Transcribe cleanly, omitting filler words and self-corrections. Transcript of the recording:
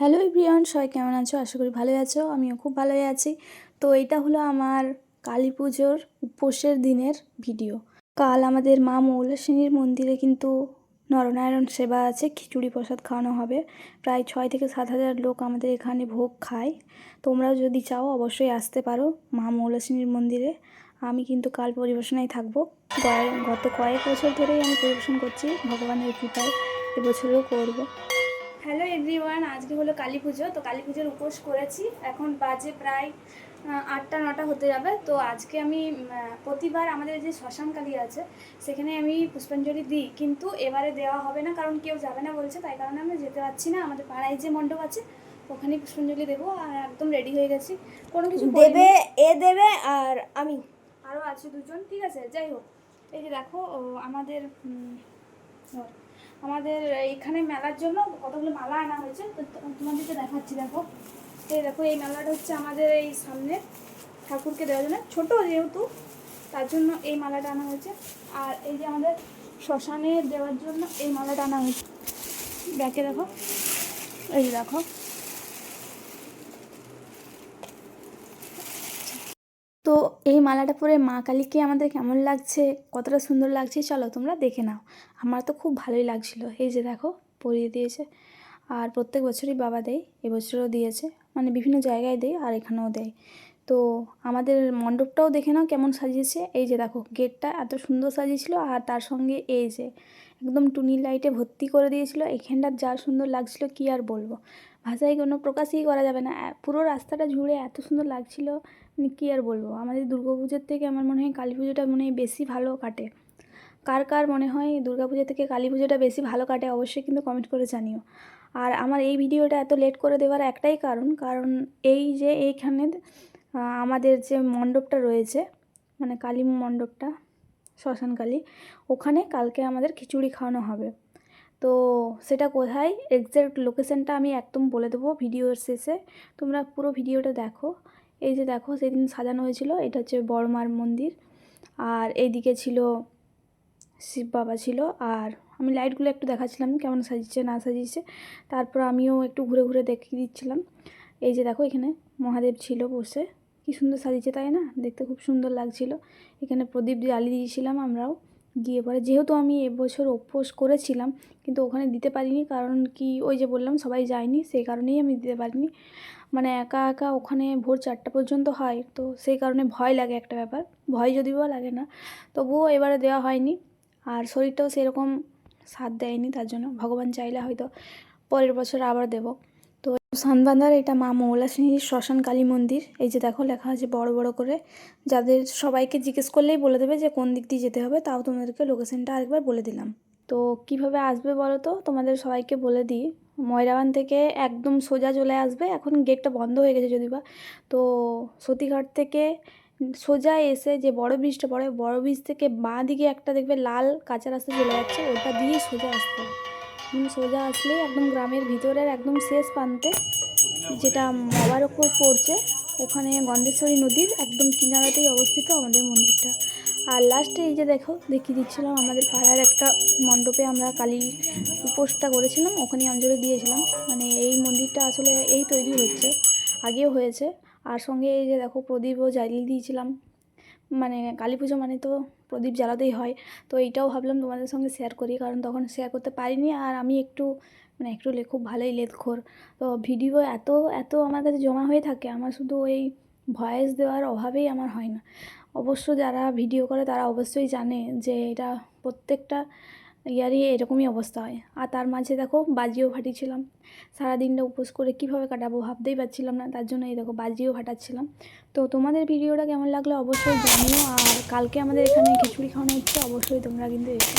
Hello everyone, সবাই কেমন আছো? আশা করি ভালোই আছো। আমিও খুব ভালোই আছি। তো এটা হলো আমার কালী পুজোর উপোসের দিনের ভিডিও। কাল আমাদের মা মৌলাসিনীর মন্দিরে কিন্তু নরনারায়ণ সেবা আছে, খিচুড়ি প্রসাদ খাওয়ানো হবে। প্রায় 6 থেকে 7 হাজার লোক আমাদের এখানে ভোগ খায়। তোমরাও যদি চাও অবশ্যই আসতে পারো মা মৌলাসিনীর মন্দিরে। আমি কিন্তু কাল পরিবেশনায় থাকবো। গত কয়েক বছর ধরেই আমি পরিবেশন করছি, ভগবানের কৃপায় এবছরেও করব। হ্যালো এভরিওয়ান, আজকে হলো কালী পুজো। তো কালী পুজোর উপোস করেছি। এখন বাজে প্রায় 8টা-9টা হতে যাবে। তো আজকে আমি প্রতিবার আমাদের যে শ্মশান কালী আছে সেখানে আমি পুষ্পাঞ্জলি দিই, কিন্তু এবারে দেওয়া হবে না, কারণ কেউ যাবে না বলছে। তাই কারণে আমরা যেতে পারছি না। আমাদের পাড়ায় যে মণ্ডপ আছে ওখানেই পুষ্পাঞ্জলি দেবো। আর একদম রেডি হয়ে গেছি, কোনো কিছু দেবে, এ দেবে আর আমি আরও আছে দুজন, ঠিক আছে। যাই হোক, এই যে দেখো আমাদের আমাদের এইখানে মেলার জন্য কতগুলো মালা আনা হয়েছে। তো তোমাদেরকে দেখাচ্ছি। দেখো, এই মালাটা হচ্ছে আমাদের এই সামনে ঠাকুরকে দেওয়ার জন্য, ছোটো যেহেতু তার জন্য এই মালাটা আনা হয়েছে। আর এই যে আমাদের শ্মশানে দেওয়ার জন্য এই মালাটা আনা হয়েছে। ব্যাকে দেখো, এই দেখো। তো এই মালাটা পরে মা কালীকে আমাদের কেমন লাগছে, কতটা সুন্দর লাগছে, চলো তোমরা দেখে নাও। আমার তো খুব ভালোই লাগছিল। এই যে দেখো, পরিয়ে দিয়েছে। আর প্রত্যেক বছরই বাবা দেয়, এবছরও দিয়েছে। মানে বিভিন্ন জায়গায় দেয় আর এখানেও দেয়। তো আমাদের মণ্ডপটাও দেখে নাও কেমন সাজিয়েছে। এই যে দেখো, গেটটা এত সুন্দর সাজিয়েছিল। আর তার সঙ্গে এই যে একদম টুনি লাইটে ভর্তি করে দিয়েছিল। এখানটা যা সুন্দর লাগছিল কি আর বলবো, ভাষায় কোনো প্রকাশই করা যাবে না। পুরো রাস্তাটা জুড়ে এত সুন্দর লাগছিল, মানে কী আর বলবো। আমাদের দুর্গাপুজোর থেকে আমার মনে হয় কালী পুজোটা মনে হয় বেশি ভালো কাটে। কার কার মনে হয় দুর্গাপুজো থেকে কালী পুজোটা বেশি ভালো কাটে অবশ্যই কিন্তু কমেন্ট করে জানিও। আর আমার এই ভিডিওটা এত লেট করে দেওয়ার একটাই কারণ এই যে এইখানে আমাদের যে মণ্ডপটা রয়েছে, মানে কালী মণ্ডপটা, শ্মশান কালী, ওখানে কালকে আমাদের খিচুড়ি খাওয়ানো হবে। তো সেটা কোথায়, এক্স্যাক্ট লোকেশানটা আমি একদম বলে দেবো ভিডিওর শেষে। তোমরা পুরো ভিডিওটা দেখো। এই যে দেখো, সেদিন সাজানো হয়েছিল, এটা হচ্ছে বড়মার মন্দির। আর এইদিকে ছিল শিব বাবা ছিল। আর আমি লাইটগুলো একটু দেখাচ্ছিলাম কেমন সাজিয়েছে না সাজিয়েছে। তারপর আমিও একটু ঘুরে ঘুরে দেখিয়ে দিচ্ছিলাম। এই যে দেখো, এখানে মহাদেব ছিল বসে, কী সুন্দর সাজিয়েছে তাই না? দেখতে খুব সুন্দর লাগছিল। এখানে প্রদীপ জ্বালিয়ে দিয়েছিলাম আমরাও গিয়ে পরে, যেহেতু আমি এবছর উপোস করেছিলাম কিন্তু ওখানে দিতে পারিনি। কারণ কি, ওই যে বললাম সবাই যায়নি, সেই কারণেই আমি দিতে পারিনি। মানে একা একা ওখানে ভোর 4টা পর্যন্ত হয়, তো সেই কারণে ভয় লাগে একটা ব্যাপার। ভয় যদিও লাগে না, তবুও এবারে দেওয়া হয়নি। আর শরীরটাও সেরকম সাথ দেয়নি, তার জন্য ভগবান চাইলে হয়তো পরের বছর আবার দেব। তো সানবান্ধার এটা মা মৌলাসিনীর শ্মশান কালী মন্দির। এই যে দেখো, লেখা আছে বড় বড় করে। যাদের সবাইকে জিজ্ঞেস করলেই বলে দেবে যে কোন দিক দিয়ে যেতে হবে। তাও তোমাদেরকে লোকেশনটা আরেকবার বলে দিলাম। তো কিভাবে আসবে বলো তো, তোমাদের সবাইকে বলে দিই। ময়রাবান থেকে একদম সোজা চলে আসবে। এখন গেটটা বন্ধ হয়ে গেছে যদিও বা। তো সতীঘাট থেকে সোজা এসে যে বড় ব্রিজটা পড়ে, বড় ব্রিজ থেকে বাঁ দিকে একটা দেখবে লাল কাঁচা রাস্তা চলে যাচ্ছে, ওটা দিয়ে সোজা আসতে হবে। সোজা আসলে একদম গ্রামের ভিতরের একদম শেষ প্রান্তে, যেটা মোবারকপুর পড়ছে, ওখানে গন্ধেশ্বরী নদীর একদম কিনারাতেই অবস্থিত আমাদের মন্দিরটা। আর লাস্টে এই যে দেখো, দেখিয়ে দিচ্ছিলাম আমাদের পাড়ার একটা মণ্ডপে আমরা কালী উপোসটা করেছিলাম, ওখানে অঞ্জলি দিয়েছিলাম। মানে এই মন্দিরটা আসলে এই তৈরি হচ্ছে, আগেও হয়েছে। আর সঙ্গে এই যে দেখো, প্রদীপও জ্বালিয়ে দিয়েছিলাম। মানে কালী পুজো মানে তো প্রদীপ জ্বালাতেই হয়। তো এইটাও ভাবলাম তোমাদের সঙ্গে শেয়ার করি, কারণ তখন শেয়ার করতে পারিনি। আর আমি একটু খুব ভালোই লেটখোর। তো ভিডিও এত এত আমার কাছে জমা হয়ে থাকে, আমার শুধু ওই ভয়েস দেওয়ার অভাবেই আমার হয় না। অবশ্য যারা ভিডিও করে তারা অবশ্যই জানে যে এটা প্রত্যেকটা ইয়ারই এরকমই অবস্থা হয়। আর তার মাঝে দেখো, বাজিও ফাটিয়েছিলাম। সারাদিনটা উপোস করে কীভাবে কাটাবো ভাবতেই পারছিলাম না, তার জন্য এই দেখো বাজিও ফাটাচ্ছিলাম। তো তোমাদের ভিডিওটা কেমন লাগলো অবশ্যই জানিও। আর কালকে আমাদের এখানে খিচুড়ি খাওয়ানো হচ্ছে, অবশ্যই তোমরা কিন্তু এসো।